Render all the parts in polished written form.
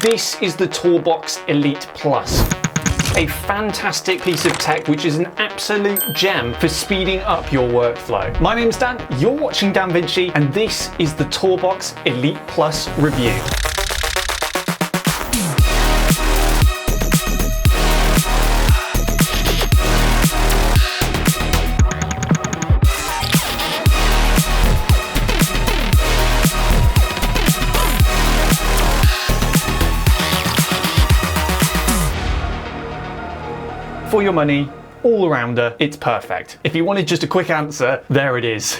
This is the TourBox Elite Plus. A fantastic piece of tech which is an absolute gem for speeding up your workflow. My name's Dan, you're watching DanVinci, and this is the TourBox Elite Plus review. For your money, all-rounder, it's perfect. If you wanted just a quick answer, there it is.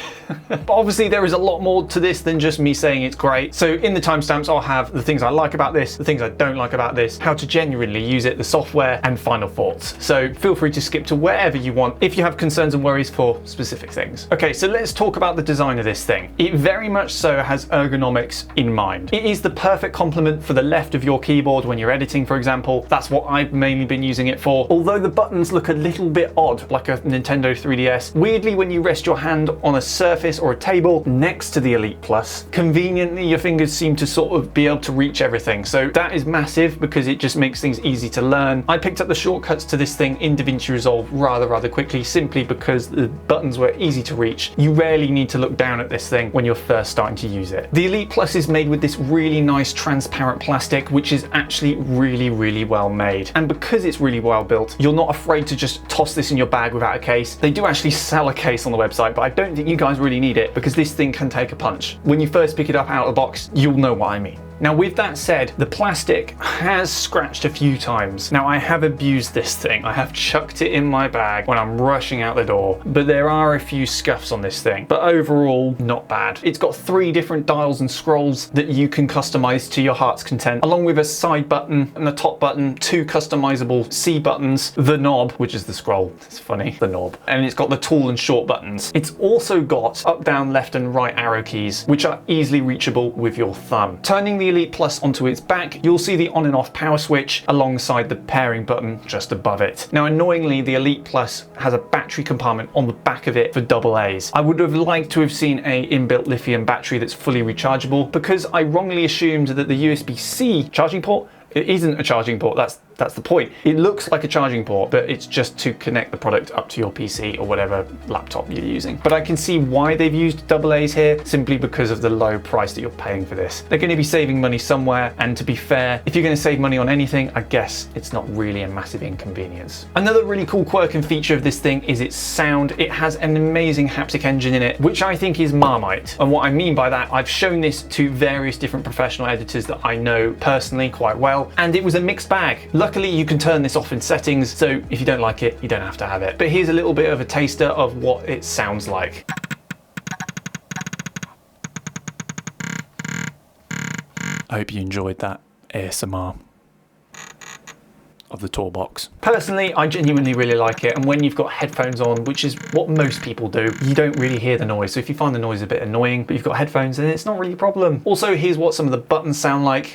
But obviously there is a lot more to this than just me saying it's great. So in the timestamps, I'll have the things I like about this, the things I don't like about this, how to genuinely use it, the software, and final thoughts. So feel free to skip to wherever you want if you have concerns and worries for specific things. Okay, so let's talk about the design of this thing. It very much so has ergonomics in mind. It is the perfect complement for the left of your keyboard when you're editing, for example. That's what I've mainly been using it for. Although the buttons look a little bit odd, like a Nintendo 3DS, weirdly when you rest your hand on a surface or a table next to the Elite Plus, conveniently your fingers seem to sort of be able to reach everything. So that is massive because it just makes things easy to learn. I picked up the shortcuts to this thing in DaVinci Resolve rather quickly, simply because the buttons were easy to reach. You rarely need to look down at this thing when you're first starting to use it. The Elite Plus is made with this really nice transparent plastic, which is actually really well made. And because it's really well built, you're not afraid to just toss this in your bag without a case. They do actually sell a case on the website, but I don't think you guys really need it because this thing can take a punch. When you first pick it up out of the box, you'll know what I mean. Now with that said, the plastic has scratched a few times. Now I have abused this thing. I have chucked it in my bag when I'm rushing out the door, but there are a few scuffs on this thing. But overall, not bad. It's got 3 different dials and scrolls that you can customize to your heart's content, along with a side button and a top button, 2 customizable C buttons, the knob, which is the scroll. It's funny, the knob. And it's got the tall and short buttons. It's also got up, down, left and right arrow keys, which are easily reachable with your thumb. Turning the Elite Plus onto its back, you'll see the on and off power switch alongside the pairing button just above it. Now annoyingly, the Elite Plus has a battery compartment on the back of it for AA's. I would have liked to have seen a inbuilt lithium battery that's fully rechargeable, because I wrongly assumed that the USB-C charging port, it isn't a charging port. That's the point. It looks like a charging port, but it's just to connect the product up to your PC or whatever laptop you're using. But I can see why they've used AA's here, simply because of the low price that you're paying for this. They're going to be saving money somewhere, and to be fair, if you're going to save money on anything, I guess it's not really a massive inconvenience. Another really cool quirk and feature of this thing is its sound. It has an amazing haptic engine in it, which I think is Marmite. And what I mean by that, I've shown this to various different professional editors that I know personally quite well, and it was a mixed bag. Luckily, you can turn this off in settings, so if you don't like it, you don't have to have it. But here's a little bit of a taster of what it sounds like. I hope you enjoyed that ASMR of the TourBox. Personally, I genuinely really like it, and when you've got headphones on, which is what most people do, you don't really hear the noise. So if you find the noise a bit annoying, but you've got headphones, then it's not really a problem. Also, here's what some of the buttons sound like.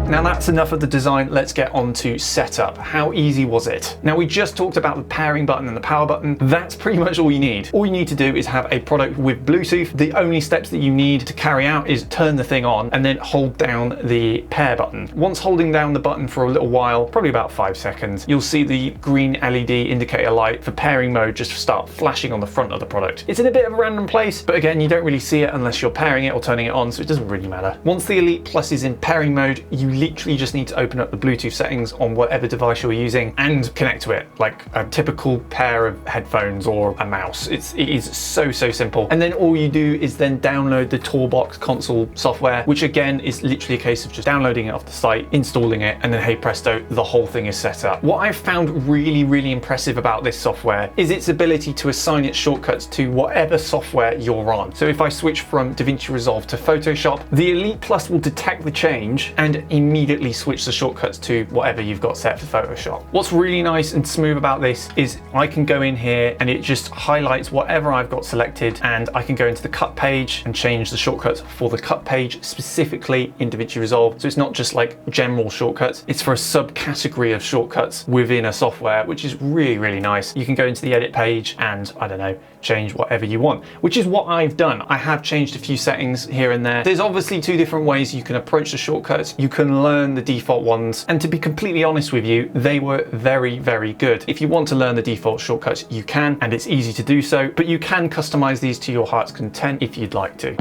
Now that's enough of the design, let's get on to setup. How easy was it? Now we just talked about the pairing button and the power button. That's pretty much all you need. All you need to do is have a product with Bluetooth. The only steps that you need to carry out is turn the thing on and then hold down the pair button. Once holding down the button for a little while, probably about 5 seconds, you'll see the green LED indicator light for pairing mode just start flashing on the front of the product. It's in a bit of a random place, but again, you don't really see it unless you're pairing it or turning it on, so it doesn't really matter. Once the Elite Plus is in pairing mode, you literally just need to open up the Bluetooth settings on whatever device you're using and connect to it, like a typical pair of headphones or a mouse. It is so simple. And then all you do is then download the TourBox console software, which again is literally a case of just downloading it off the site, installing it, and then hey presto, the whole thing is set up. What I've found really impressive about this software is its ability to assign its shortcuts to whatever software you're on. So if I switch from DaVinci Resolve to Photoshop, the Elite Plus will detect the change and immediately switch the shortcuts to whatever you've got set for Photoshop. What's really nice and smooth about this is I can go in here and it just highlights whatever I've got selected, and I can go into the cut page and change the shortcuts for the cut page specifically in DaVinci Resolve. So it's not just like general shortcuts, it's for a subcategory of shortcuts within a software, which is really nice. You can go into the edit page and I don't know, change whatever you want, which is what I've done. I have changed a few settings here and there. There's obviously two different ways you can approach the shortcuts. You can learn the default ones, and to be completely honest with you, they were very, very good. If you want to learn the default shortcuts, you can, and it's easy to do so, but you can customize these to your heart's content if you'd like to.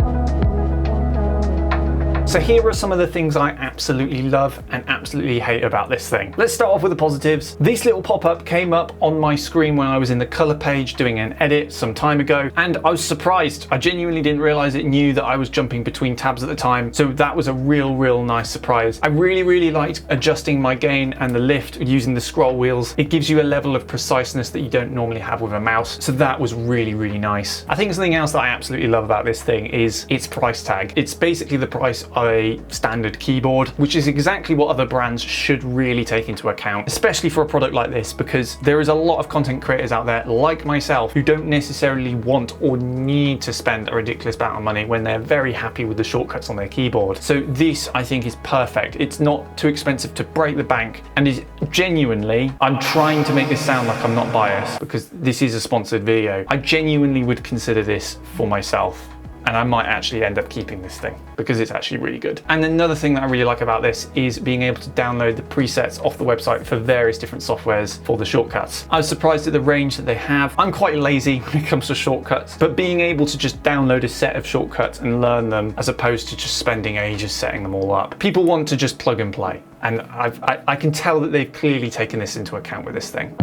So here are some of the things I absolutely love and absolutely hate about this thing. Let's start off with the positives. This little pop-up came up on my screen when I was in the color page doing an edit some time ago, and I was surprised. I genuinely didn't realize it knew that I was jumping between tabs at the time, so that was a real nice surprise. I really liked adjusting my gain and the lift using the scroll wheels. It gives you a level of preciseness that you don't normally have with a mouse, so that was really nice. I think something else that I absolutely love about this thing is its price tag. It's basically the price of a standard keyboard, which is exactly what other brands should really take into account, especially for a product like this, because there is a lot of content creators out there like myself who don't necessarily want or need to spend a ridiculous amount of money when they're very happy with the shortcuts on their keyboard. So this, I think, is perfect. It's not too expensive to break the bank, and is genuinely, I'm trying to make this sound like I'm not biased because this is a sponsored video, I genuinely would consider this for myself. And I might actually end up keeping this thing because it's actually really good. And another thing that I really like about this is being able to download the presets off the website for various different softwares for the shortcuts. I was surprised at the range that they have. I'm quite lazy when it comes to shortcuts, but being able to just download a set of shortcuts and learn them as opposed to just spending ages setting them all up. People want to just plug and play. And I can tell that they've clearly taken this into account with this thing.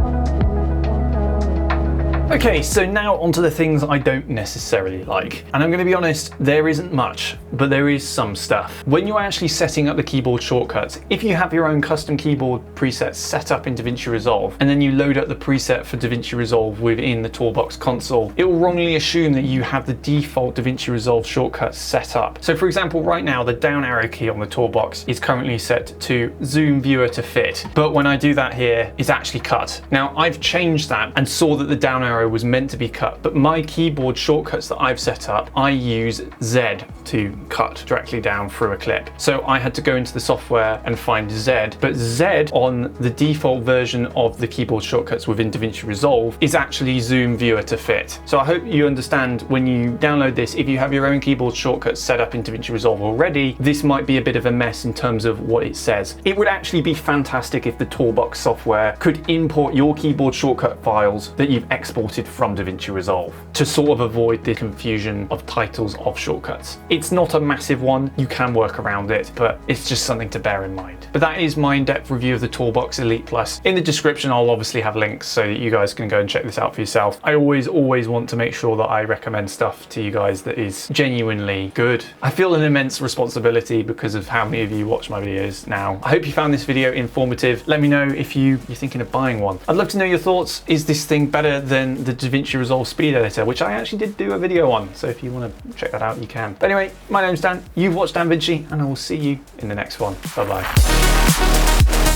Okay, so now onto the things I don't necessarily like. And I'm going to be honest, there isn't much, but there is some stuff. When you're actually setting up the keyboard shortcuts, if you have your own custom keyboard presets set up in DaVinci Resolve, and then you load up the preset for DaVinci Resolve within the TourBox console, it will wrongly assume that you have the default DaVinci Resolve shortcuts set up. So for example, right now, the down arrow key on the TourBox is currently set to zoom viewer to fit. But when I do that here, it's actually cut. Now I've changed that and saw that the down arrow was meant to be cut, but my keyboard shortcuts that I've set up, I use Z to cut directly down through a clip. So I had to go into the software and find Z, but Z on the default version of the keyboard shortcuts within DaVinci Resolve is actually zoom viewer to fit. So I hope you understand when you download this, if you have your own keyboard shortcuts set up in DaVinci Resolve already, this might be a bit of a mess in terms of what it says. It would actually be fantastic if the TourBox software could import your keyboard shortcut files that you've exported from DaVinci Resolve to sort of avoid the confusion of titles of shortcuts. It's not a massive one, you can work around it, but it's just something to bear in mind. But that is my in-depth review of the TourBox Elite Plus. In the description, I'll obviously have links so that you guys can go and check this out for yourself. I always want to make sure that I recommend stuff to you guys that is genuinely good. I feel an immense responsibility because of how many of you watch my videos now. I hope you found this video informative. Let me know if you're thinking of buying one. I'd love to know your thoughts. Is this thing better than the DaVinci Resolve Speed Editor, which I actually did do a video on, so if you want to check that out, you can. But anyway, my name's Dan, you've watched DanVinci, and I will see you in the next one. Bye bye.